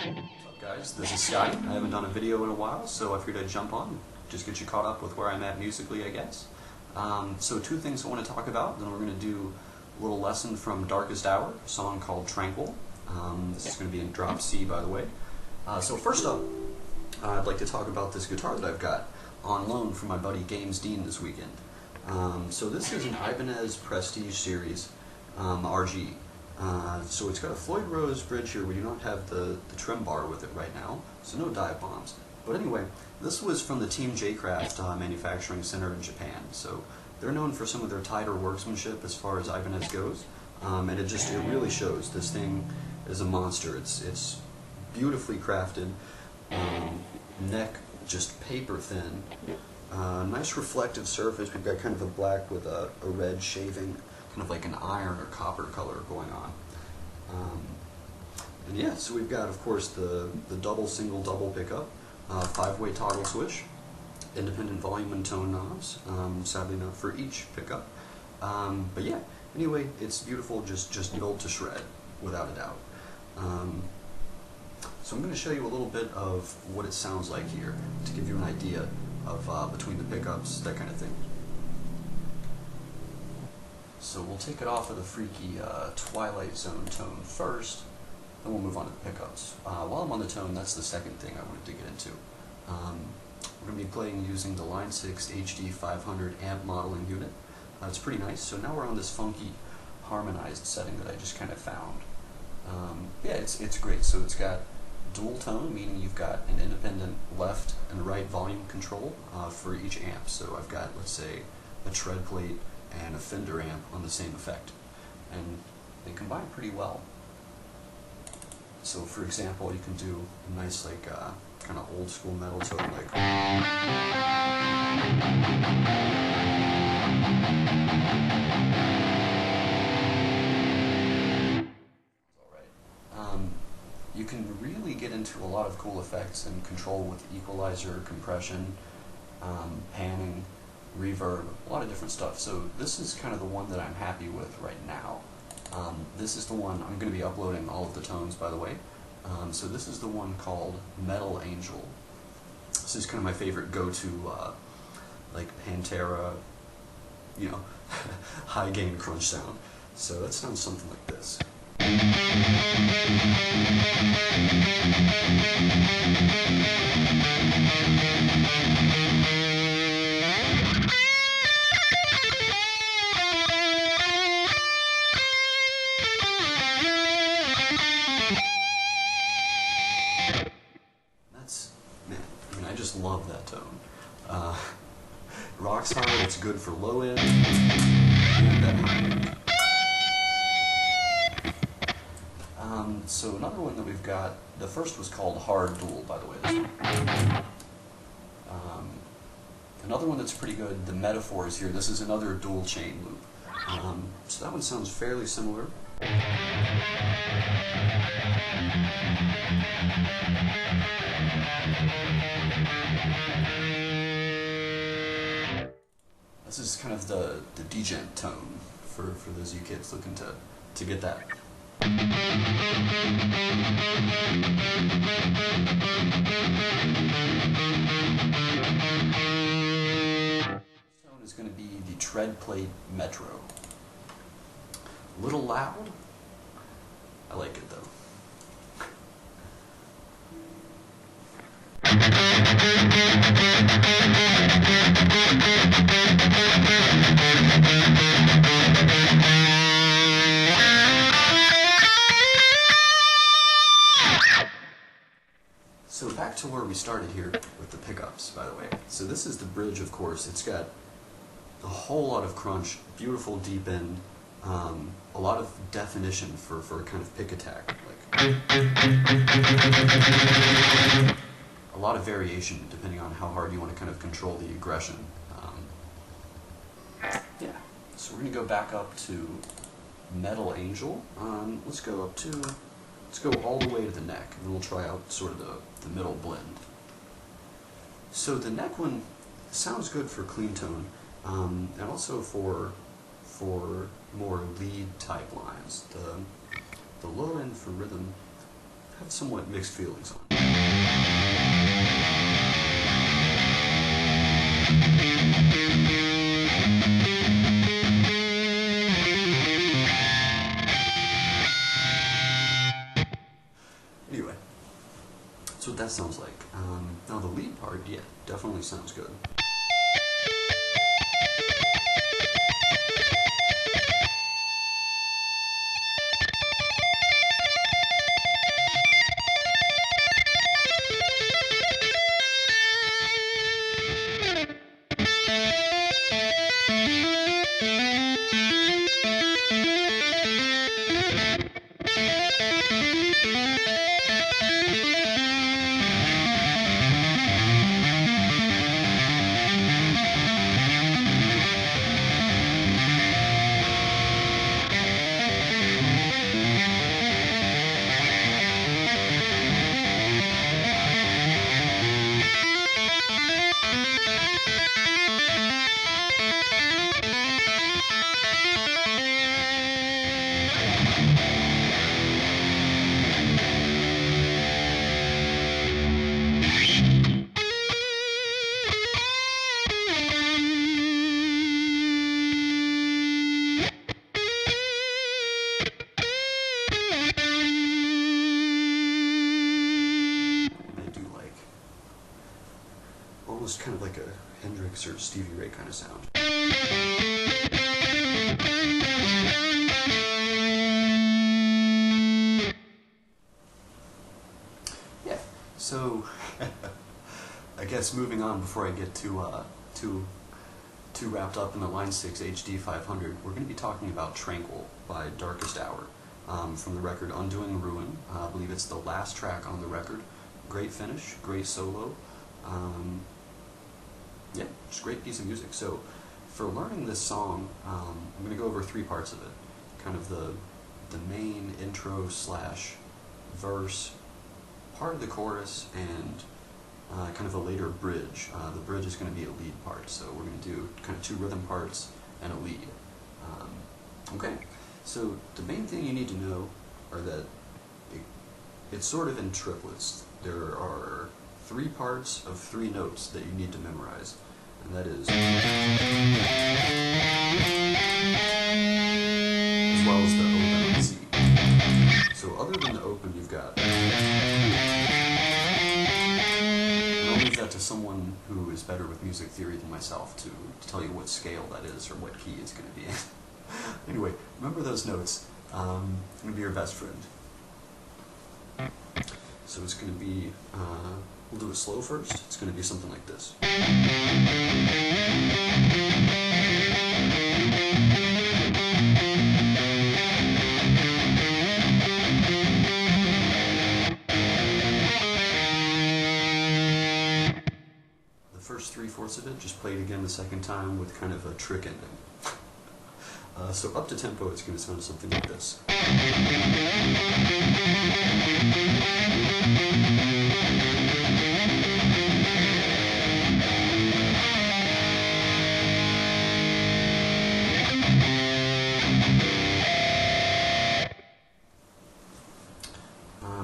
What's up guys, this is Scotty. I haven't done a video in a while, so I figured I'd jump on, just get you caught up with where I'm at musically, I guess. So two things I want to talk about, then we're going to do a little lesson from Darkest Hour, a song called Tranquil. This is going to be in drop C, by the way. So first up, I'd like to talk about this guitar that I've got on loan from my buddy Games Dean this weekend. So this is an Ibanez Prestige Series RG. So it's got a Floyd Rose bridge here. We do not have the trim bar with it right now, so no dive bombs. But anyway, this was from the Team J-Craft Manufacturing Center in Japan. So they're known for some of their tighter workmanship as far as Ibanez goes, and it really shows. This thing is a monster. It's beautifully crafted, neck just paper thin, nice reflective surface. We've got kind of a black with a red shaving, kind of like an iron or copper color going on. And yeah, so we've got, of course, the single, double pickup, 5-way toggle switch, independent volume and tone knobs, sadly not for each pickup. But yeah, anyway, it's beautiful, just built to shred, without a doubt. So I'm going to show you a little bit of what it sounds like here, to give you an idea of between the pickups, that kind of thing. So we'll take it off of the freaky Twilight Zone tone first, then we'll move on to the pickups. While I'm on the tone, that's the second thing I wanted to get into. We're going to be playing using the Line6 HD500 amp modeling unit. It's pretty nice. So now we're on this funky harmonized setting that I just kind of found. Yeah, it's great. So it's got dual tone, meaning you've got an independent left and right volume control for each amp. So I've got, let's say, a tread plate and a Fender amp on the same effect, and they combine pretty well. So for example, you can do a nice like kind of old school metal tone like you can really get into a lot of cool effects and control with equalizer, compression, panning, reverb, a lot of different stuff. So this is kind of the one that I'm happy with right now. This is the one, I'm going to be uploading all of the tones, by the way. So this is the one called Metal Angel. This is kind of my favorite go-to, like Pantera, you know, high gain crunch sound. So that sounds something like this. I just love that tone. Rocks hard, it's good for low end, and that high end. So another one that we've got, the first was called Hard Dual, by the way. This one. Another one that's pretty good, the Metaphors here, this is another dual chain loop. So that one sounds fairly similar. This is kind of the degen tone for those of you kids looking to get that. This tone is going to be the tread plate Metro. A little loud. I like it though. So back to where we started here with the pickups, by the way. So this is the bridge, of course. It's got a whole lot of crunch, beautiful deep end, a lot of definition for a kind of pick attack. Like a lot of variation depending on how hard you want to kind of control the aggression. Yeah, so we're going to go back up to Metal Angel. Let's go all the way to the neck, and we'll try out sort of the middle blend. So the neck one sounds good for clean tone, and also for more lead type lines. The low end for rhythm have somewhat mixed feelings on. Anyway, that's what that sounds like. Now the lead part, yeah, definitely sounds good. Almost kind of like a Hendrix or Stevie Ray kind of sound. Yeah, so I guess moving on before I get too wrapped up in the Line6 HD500, we're going to be talking about Tranquil by Darkest Hour from the record Undoing Ruin. I believe it's the last track on the record. Great finish, great solo. Yeah, just a great piece of music. So for learning this song, I'm going to go over 3 parts of it. Kind of the main intro slash verse, part of the chorus, and kind of a later bridge. The bridge is going to be a lead part, so we're going to do kind of 2 rhythm parts and a lead. Okay, so the main thing you need to know are that it's sort of in triplets. There are 3 parts of 3 notes that you need to memorize, and that is, as well as the open on C. So other than the open, you've got, and I'll leave that to someone who is better with music theory than myself to tell you what scale that is or what key it's going to be in. Anyway, remember those notes. I'm going to be your best friend. So it's going to be, we'll do it slow first. It's going to be something like this. The first 3/4 of it, just play it again the second time with kind of a trick ending. So up to tempo, it's going to sound something like this.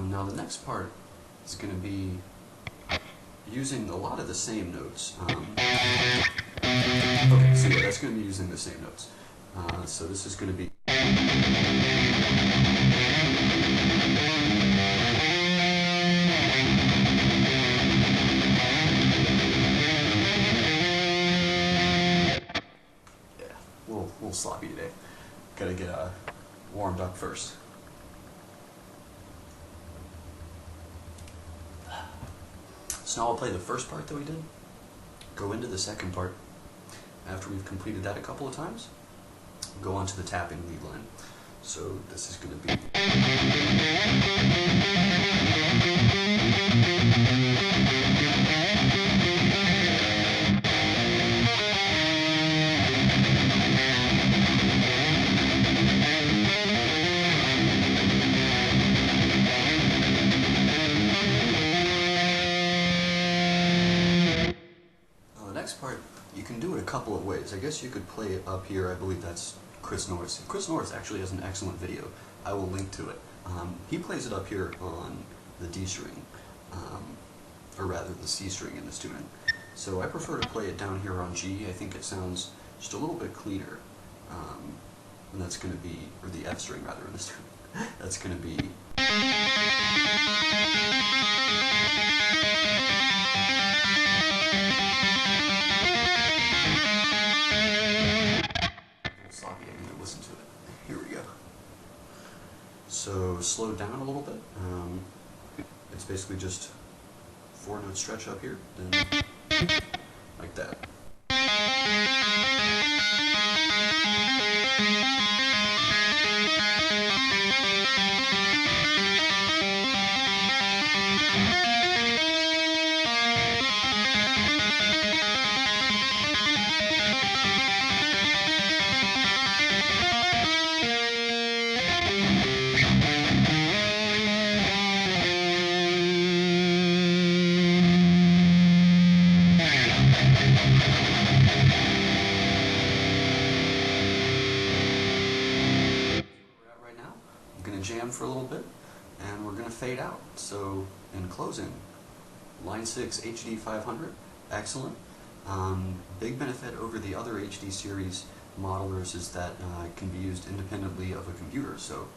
Now the next part is going to be using a lot of the same notes. Okay, so yeah, that's going to be using the same notes. So this is going to be. Yeah, a little sloppy today. Gotta get warmed up first. So now I'll play the first part that we did, go into the second part. After we've completed that a couple of times, go on to the tapping lead line. So this is going to be. Part, you can do it a couple of ways. I guess you could play it up here. I believe that's Chris Norris. Chris Norris actually has an excellent video. I will link to it. He plays it up here on the D string, or rather the C string in this tuning. So I prefer to play it down here on G. I think it sounds just a little bit cleaner. And that's going to be, or the F string rather in this tuning, that's going to be. Sloppy, I need to listen to it. Here we go. So slowed down a little bit. It's basically just 4-note stretch up here, then like that. Right now, I'm going to jam for a little bit, and we're going to fade out. So, in closing, Line6 HD500, excellent. Big benefit over the other HD series modelers is that it can be used independently of a computer. So,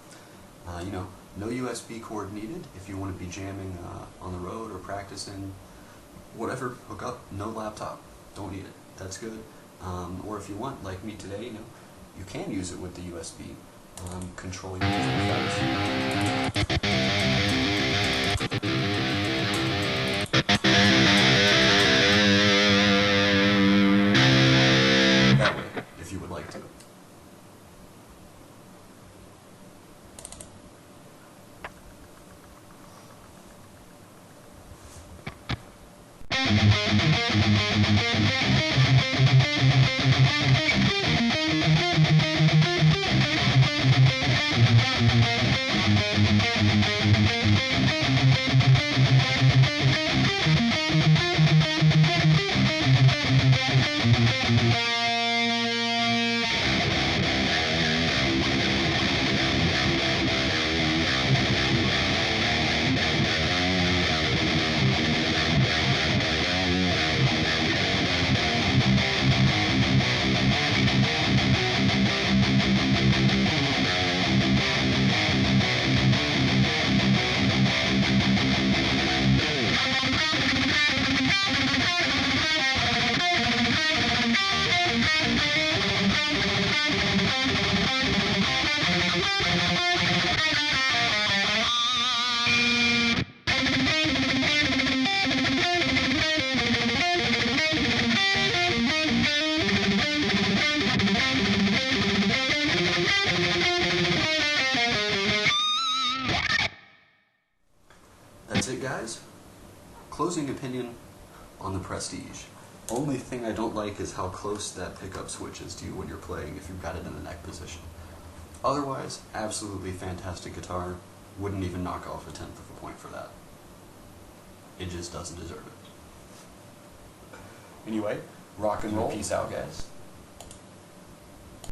you know, no USB cord needed if you want to be jamming on the road or practicing. Whatever, hook up, no laptop, don't need it. That's good. Or if you want, like me today, you know, you can use it with the USB. Controlling different effects. That way, if you would like to. That's it, guys. Closing opinion on the Prestige. Only thing I don't like is how close that pickup switch is to you when you're playing if you've got it in the neck position. Otherwise, absolutely fantastic guitar. Wouldn't even knock off 1/10 of a point for that. It just doesn't deserve it. Anyway, rock and roll. Peace out, guys.